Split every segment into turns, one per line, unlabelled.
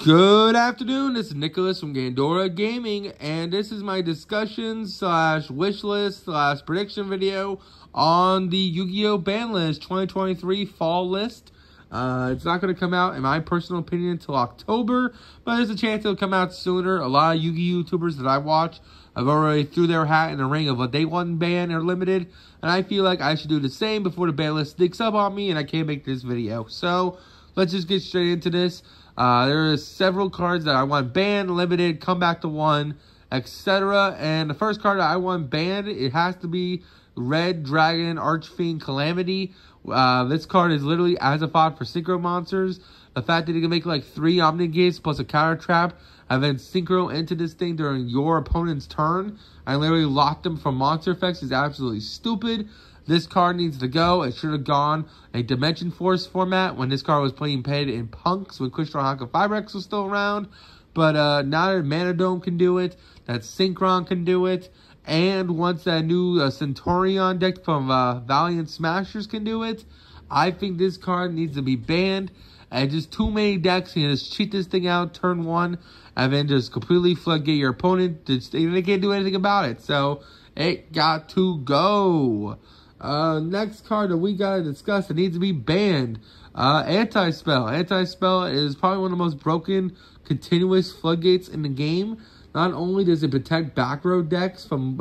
Good afternoon, this is Nicholas from Gandora Gaming, and this is my discussion slash wish list slash prediction video on the Yu-Gi-Oh! Banlist 2023 fall list. It's not going to come out, in my personal opinion, until October, but there's a chance it'll come out sooner. A lot of Yu-Gi-Oh! YouTubers that I watch have already threw their hat in the ring of what they want banned or limited, and I feel like I should do the same before the ban list sneaks up on me and I can't make this video. So, let's just get straight into this. There are several cards that I want banned, limited, come back to one, etc. And the first card that I want banned, it has to be Red Dragon Archfiend Calamity. This card is literally as a fod for synchro monsters. The fact that you can make like 3 Omnigates plus a counter trap and then synchro into this thing during your opponent's turn and literally lock them from monster effects is absolutely stupid. This card needs to go. It should have gone a Dimension Force format when this card was playing paid in Punks when Crystal Haka Fibrex was still around. But now that Mana Dome can do it, that Synchron can do it, and once that new Centaurion deck from Valiant Smashers can do it, I think this card needs to be banned. And just too many decks can just cheat this thing out turn 1 and then just completely floodgate your opponent. They can't do anything about it. So it got to go. Next card that we gotta discuss, it needs to be banned. Anti-Spell. Anti-Spell is probably one of the most broken continuous floodgates in the game. Not only does it protect back row decks from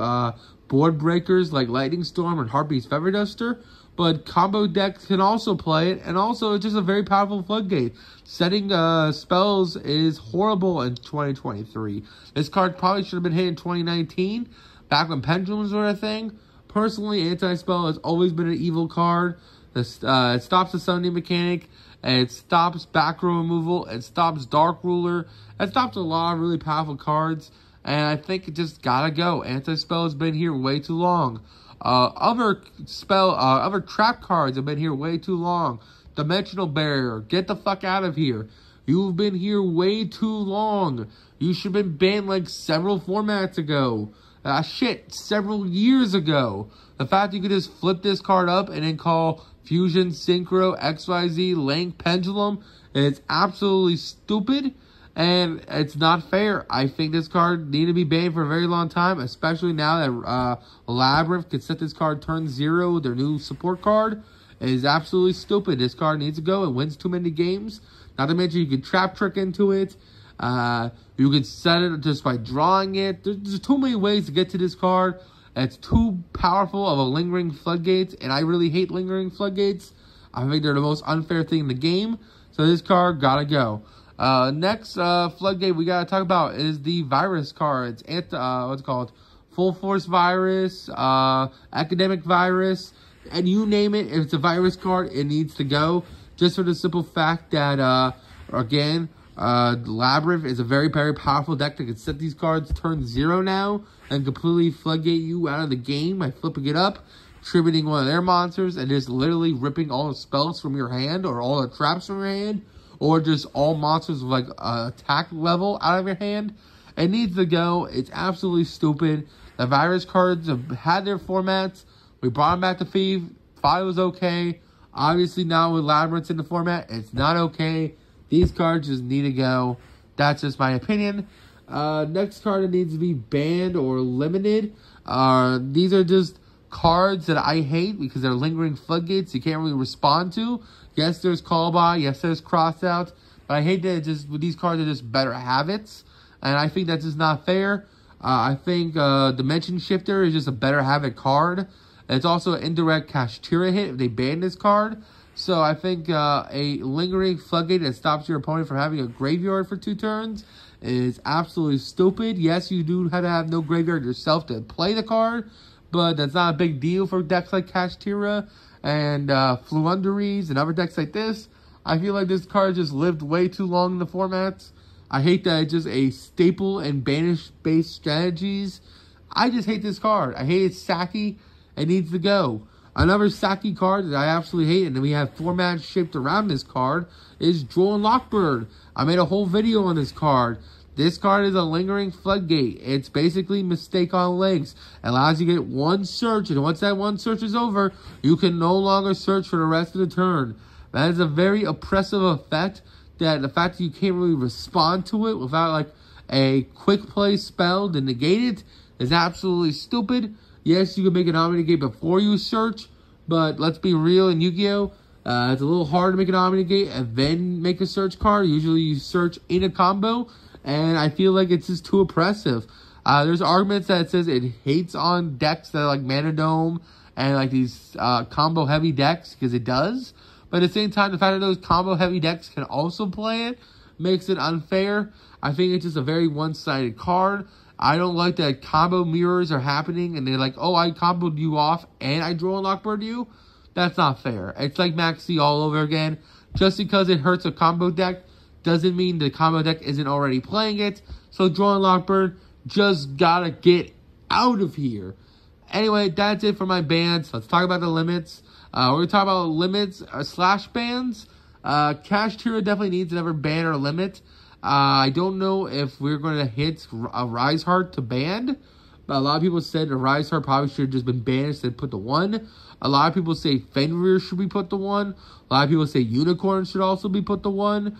board breakers like Lightning Storm and Harpy's Feather Duster, but combo decks can also play it, and also it's just a very powerful floodgate. Setting spells is horrible in 2023. This card probably should have been hit in 2019, back when pendulums were a thing. Personally, Anti-Spell has always been an evil card. It stops the summoning mechanic, and it stops back row removal, it stops Dark Ruler, it stops a lot of really powerful cards, and I think it just gotta go. Anti-Spell has been here way too long. Other trap cards have been here way too long. Dimensional Barrier, get the fuck out of here. You've been here way too long. You should have been banned like several formats ago. Several years ago. The fact you could just flip this card up and then call Fusion, Synchro, XYZ, Link, Pendulum is absolutely stupid, and it's not fair. I think this card needed to be banned for a very long time, especially now that Labyrinth can set this card turn 0, their new support card. It is absolutely stupid. This card needs to go. It wins too many games. Not to mention you can trap trick into it. You can set it just by drawing it. There's too many ways to get to this card. It's too powerful of a lingering floodgate, and I really hate lingering floodgates. I think they're the most unfair thing in the game. So this card gotta go. Next floodgate we gotta talk about is the virus cards. What's it called? Full Force Virus, Academic Virus, and you name it. If it's a virus card, it needs to go. Just for the simple fact that, again, Labyrinth is a very, very powerful deck that can set these cards turn 0 now and completely floodgate you out of the game by flipping it up, tributing one of their monsters, and just literally ripping all the spells from your hand or all the traps from your hand, or just all monsters with like attack level out of your hand. It needs to go. It's absolutely stupid. The virus cards have had their formats. We brought them back to Thief. Thought it was okay. Obviously now with Labyrinth in the format, it's not okay. These cards just need to go. That's just my opinion. Next card that needs to be banned or limited. These are just cards that I hate because they're lingering floodgates you can't really respond to. Yes, there's call by. Yes, there's cross out. But I hate that these cards are just better habits. And I think that's just not fair. I think Dimension Shifter is just a better habit card. It's also an indirect Kashtira hit if they ban this card. So I think a lingering floodgate that stops your opponent from having a graveyard for 2 turns is absolutely stupid. Yes, you do have to have no graveyard yourself to play the card, but that's not a big deal for decks like Kashtira and Fluunderies and other decks like this. I feel like this card just lived way too long in the formats. I hate that it's just a staple and banish-based strategies. I just hate this card. I hate it's sacky. It needs to go. Another sacky card that I absolutely hate, and we have formats shaped around this card, is Droll Lockbird. I made a whole video on this card. This card is a lingering floodgate. It's basically mistake on legs. It allows you to get 1 search, and once that 1 search is over, you can no longer search for the rest of the turn. That is a very oppressive effect that the fact that you can't really respond to it without like a quick play spell to negate it is absolutely stupid. Yes, you can make an Omni-Negate before you search, but let's be real in Yu-Gi-Oh! It's a little hard to make an Omni-Negate and then make a search card. Usually you search in a combo, and I feel like it's just too oppressive. There's arguments that it says it hates on decks that are like Mana Dome and like these combo heavy decks, because it does. But at the same time, the fact that those combo heavy decks can also play it makes it unfair. I think it's just a very one-sided card. I don't like that combo mirrors are happening and they're like, oh, I comboed you off and I draw and lockbird you. That's not fair. It's like Maxi all over again. Just because it hurts a combo deck doesn't mean the combo deck isn't already playing it. So draw and lockbird just gotta get out of here. Anyway, that's it for my bans. Let's talk about the limits. We're going to talk about limits slash bans. Kashtira definitely needs another ban or limit. I don't know if we're going to hit a Rise Heart to ban. But a lot of people said a Rise Heart probably should have just been banned instead put to 1. A lot of people say Fenrir should be put to 1. A lot of people say Unicorn should also be put to 1.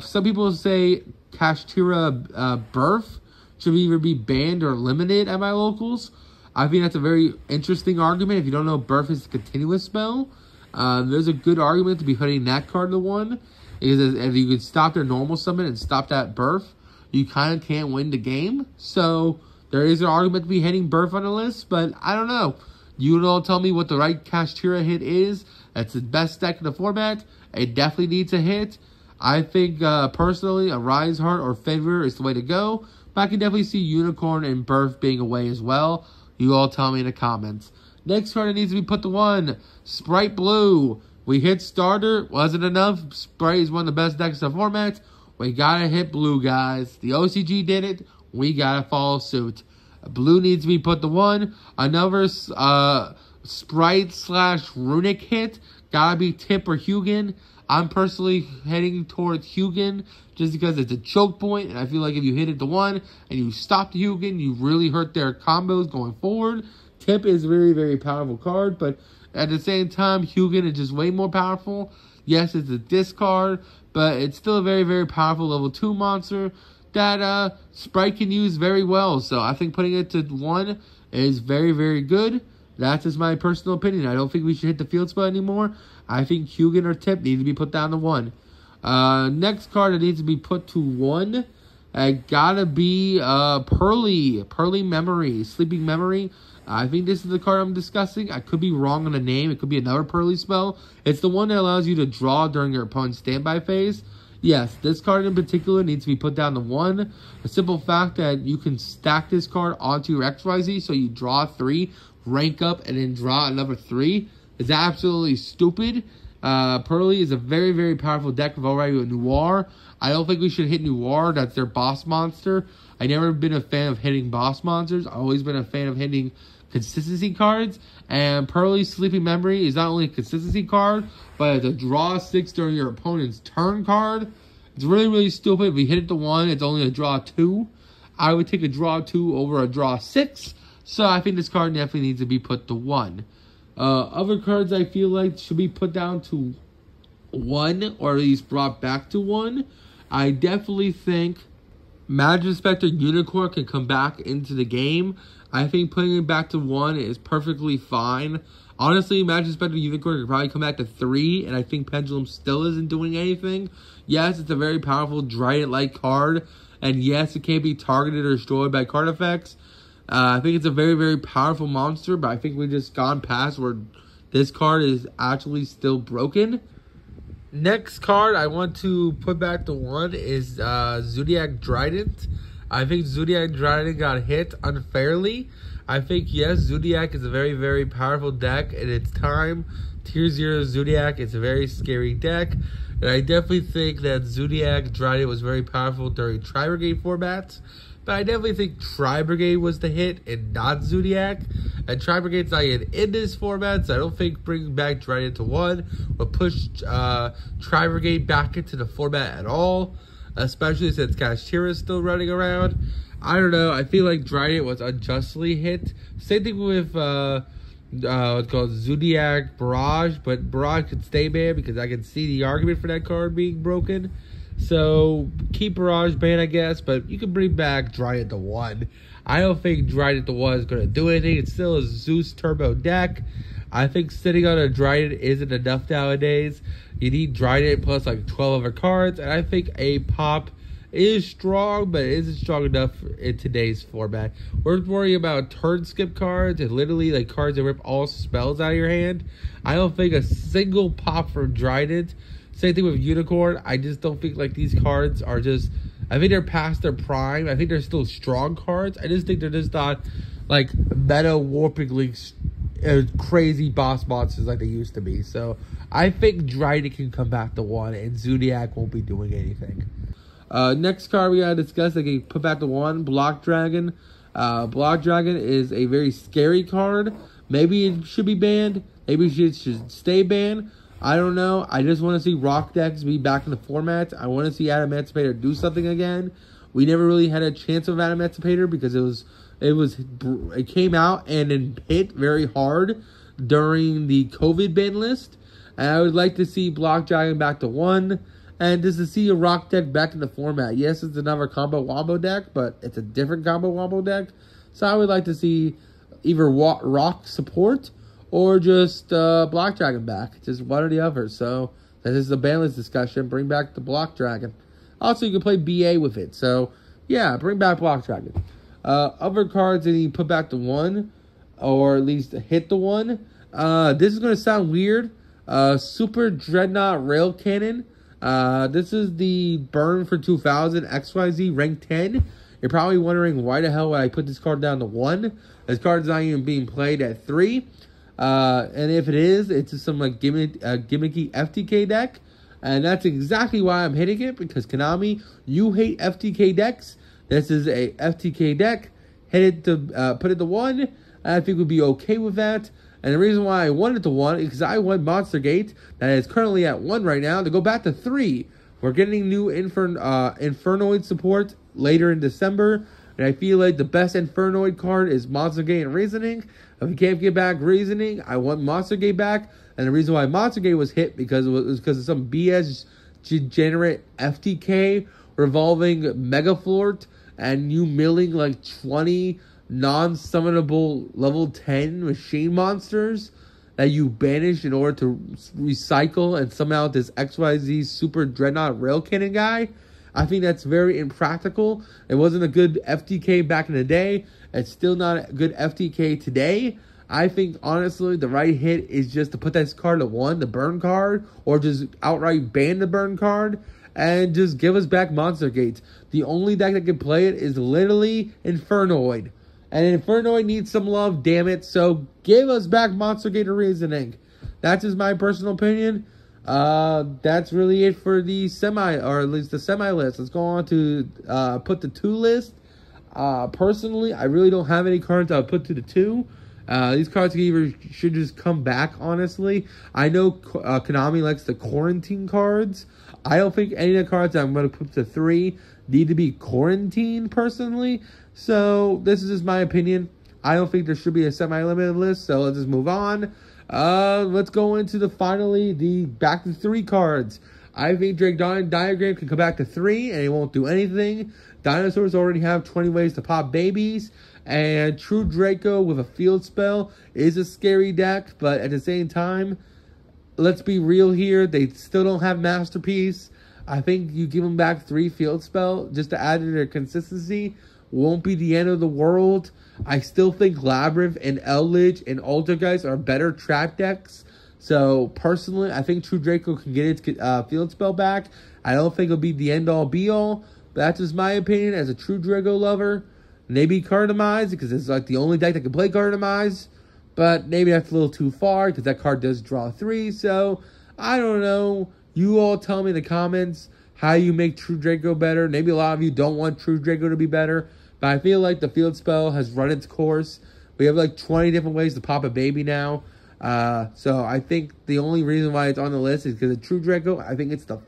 Some people say Kashtira Birth should either be banned or eliminated at my locals. I think that's a very interesting argument. If you don't know, Birth is a continuous spell. There's a good argument to be putting that card to 1. Because if you can stop their normal summon and stop that Birth, you kind of can't win the game. So there is an argument to be hitting Birth on the list, but I don't know. You all tell me what the right Kashtira hit is. That's the best deck in the format. It definitely needs a hit. I think, personally, a Rise Heart or Fenrir is the way to go. But I can definitely see Unicorn and Birth being a way as well. You all tell me in the comments. Next card that needs to be put to 1. Sprite Blue. We hit Starter. Wasn't enough. Sprite is one of the best decks in the format. We gotta hit Blue, guys. The OCG did it. We gotta follow suit. Blue needs to be put to 1. Another Sprite slash Runic hit. Gotta be Tip or Hugin. I'm personally heading towards Hugin just because it's a choke point, and I feel like if you hit it to 1 and you stop the Hugin, you really hurt their combos going forward. Tip is a very, very powerful card, but at the same time, Hugin is just way more powerful. Yes, it's a discard, but it's still a very, very powerful level 2 monster that Sprite can use very well. So I think putting it to 1 is very, very good. That's just my personal opinion. I don't think we should hit the field spell anymore. I think Hugin or Tip need to be put down to 1. Next card that needs to be put to 1, gotta be Pearly Memory, Sleeping Memory. I think this is the card I'm discussing. I could be wrong on the name. It could be another Pearly spell. It's the one that allows you to draw during your opponent's standby phase. Yes, this card in particular needs to be put down to 1. The simple fact that you can stack this card onto your XYZ, so you draw 3, rank up, and then draw another 3 is absolutely stupid. Pearly is a very, very powerful deck of already with Noir. I don't think we should hit Noir. That's their boss monster. I've never been a fan of hitting boss monsters. I've always been a fan of hitting consistency cards. And Pearly's Sleeping Memory is not only a consistency card, but it's a draw 6 during your opponent's turn card. It's really, really stupid. If we hit it to 1, it's only a draw 2. I would take a draw 2 over a draw 6. So I think this card definitely needs to be put to 1. Other cards I feel like should be put down to 1, or at least brought back to 1. I definitely think Magic Spectre Unicorn can come back into the game. I think putting it back to 1 is perfectly fine. Honestly, Magic Spectre Unicorn could probably come back to 3, and I think Pendulum still isn't doing anything. Yes, it's a very powerful Dryad-like card, and yes, it can be targeted or destroyed by card effects. I think it's a very, very powerful monster, but I think we've just gone past where this card is actually still broken. Next card I want to put back to 1 is Zodiac Trident. I think Zodiac Trident got hit unfairly. I think, yes, Zodiac is a very, very powerful deck in its time. Tier 0 Zodiac is a very scary deck. And I definitely think that Zodiac Trident was very powerful during Tri-Brigade formats. But I definitely think Tri-Brigade was the hit and not Zodiac. And Tri-Brigade's not yet in this format, so I don't think bringing back Trident to 1 will push Tri-Brigade back into the format at all. Especially since Kashtira is still running around. I don't know, I feel like Trident was unjustly hit. Same thing with what's called Zodiac Barrage, but Barrage could stay banned because I can see the argument for that card being broken. So keep Barrage Band, I guess, but you can bring back Dryad the 1. I don't think Dryad the 1 is going to do anything. It's still a Zeus Turbo deck. I think sitting on a Dryad isn't enough nowadays. You need Dryad plus like 12 other cards, and I think a pop is strong, but it isn't strong enough in today's format. We're worrying about turn skip cards and literally like cards that rip all spells out of your hand. I don't think a single pop from Dryad. Same thing with Unicorn. I just don't think like these cards are just, I think they're past their prime. I think they're still strong cards. I just think they're just not like meta warpingly crazy boss monsters like they used to be. So I think Dryad can come back to 1 and Zodiac won't be doing anything. Next card we gotta discuss that can put back to 1, Block Dragon. Block Dragon is a very scary card. Maybe it should be banned. Maybe it should stay banned. I don't know. I just want to see rock decks be back in the format. I want to see Adamantipator do something again. We never really had a chance of Adamantipator because it came out and it hit very hard during the COVID ban list. And I would like to see Block Dragon back to 1. And just to see a rock deck back in the format. Yes, it's another combo wombo deck, but it's a different combo wombo deck. So I would like to see either rock support or just Block Dragon back. Just one or the other. So this is a Banlist discussion. Bring back the Block Dragon. Also, you can play BA with it. So yeah, bring back Block Dragon. Other cards that you put back to 1, or at least hit the 1. This is going to sound weird. Super Dreadnought Rail Cannon. This is the burn for 2000 XYZ rank 10. You're probably wondering why the hell would I put this card down to 1? This card's not even being played at 3. And if it is, it's just some like gimmicky FTK deck. And that's exactly why I'm hitting it, because Konami, you hate FTK decks. This is a FTK deck. Hit it to put it to 1. I think we'd be okay with that. And the reason why I wanted to 1 is because I want Monster Gate, that is currently at 1 right now, to go back to 3. We're getting new Infernoid support later in December. And I feel like the best Infernoid card is Monster Gate and Reasoning. If we can't get back Reasoning, I want Monster Gate back. And the reason why Monster Gate was hit was because of some BS degenerate FTK revolving Mega Fort and you milling like 20 non-summonable level 10 machine monsters that you banish in order to recycle and somehow this XYZ Super Dreadnought Rail Cannon guy. I think that's very impractical. It wasn't a good FTK back in the day. It's still not a good FTK today. I think, honestly, the right hit is just to put this card to 1, the burn card, or just outright ban the burn card, and just give us back Monster Gates. The only deck that can play it is literally Infernoid. And Infernoid needs some love, damn it. So give us back Monster Gate or Reasoning. That's just my personal opinion. That's really it for the semi, or at least the semi list. Let's go on to put the 2 list. Personally, I really don't have any cards I would put to the 2. These cards should just come back, honestly. I know Konami likes the quarantine cards. I don't think any of the cards I'm going to put to 3 need to be quarantined, personally. So, this is just my opinion. I don't think there should be a semi-limited list, so let's just move on. Let's go into the back to 3 cards. I think Drake Diagram can come back to 3, and it won't do anything. Dinosaurs already have 20 ways to pop babies. And True Draco with a field spell is a scary deck, but at the same time, let's be real here. They still don't have Masterpiece. I think you give them back 3 field spell just to add to their consistency. Won't be the end of the world. I still think Labyrinth and Eldritch and Altergeist are better trap decks. So, personally, I think True Draco can get its field spell back. I don't think it'll be the end-all, be-all. But that's just my opinion as a True Draco lover. Maybe Cardomize, because it's like the only deck that can play Cardomize. But maybe that's a little too far, because that card does draw 3. So, I don't know. You all tell me in the comments how you make True Draco better. Maybe a lot of you don't want True Draco to be better. But I feel like the field spell has run its course. We have like 20 different ways to pop a baby now. So I think the only reason why it's on the list is because of True Draco. I think it's the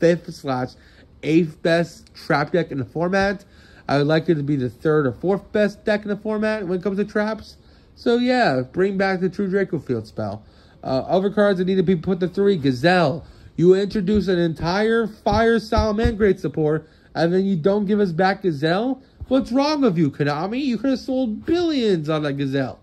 5th/8th best trap deck in the format. I would like it to be the 3rd or 4th best deck in the format when it comes to traps. So yeah, bring back the True Draco field spell. Other cards that need to be put to 3, Gazelle. You introduce an entire Fire Salamangreat support, and then you don't give us back Gazelle? What's wrong with you, Konami? You could have sold billions on that Gazelle.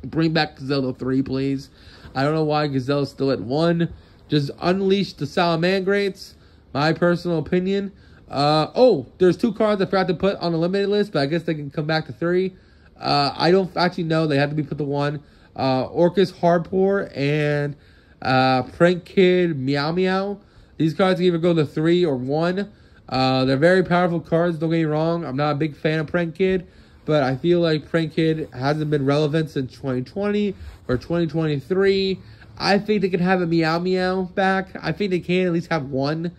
Bring back Gazelle to 3, please. I don't know why Gazelle's still at 1. Just unleash the Salamangrates. My personal opinion. Oh, there's 2 cards I forgot to put on the limited list, but I guess they can come back to 3. I don't actually know. They have to be put to 1. Orcus Hardcore and Prank Kid Meow Meow. These cards can either go to 3 or 1. They're very powerful cards, don't get me wrong. I'm not a big fan of Prank Kid, but I feel like Prank Kid hasn't been relevant since 2020 or 2023. I think they can have a Meow Meow back. I think they can at least have 1.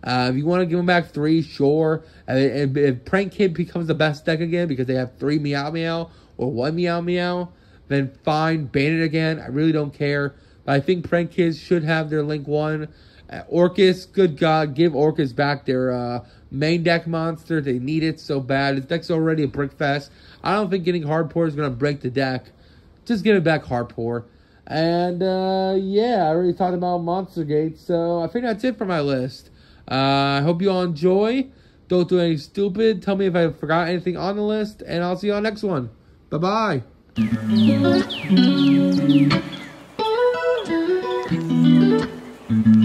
If you want to give them back 3, sure. And if Prank Kid becomes the best deck again because they have 3 Meow Meow or 1 Meow Meow, then fine, ban it again. I really don't care. But I think Prank Kids should have their Link 1. Orcus, good God, give Orcus back their main deck monster. They need it so bad. His deck's already a brick fest. I don't think getting Hardpour is going to break the deck. Just give it back Hardpour. And, yeah, I already talked about Monster Gate, so I think that's it for my list. I hope you all enjoy. Don't do anything stupid. Tell me if I forgot anything on the list, and I'll see you on the next one. Bye-bye.
Mm-hmm.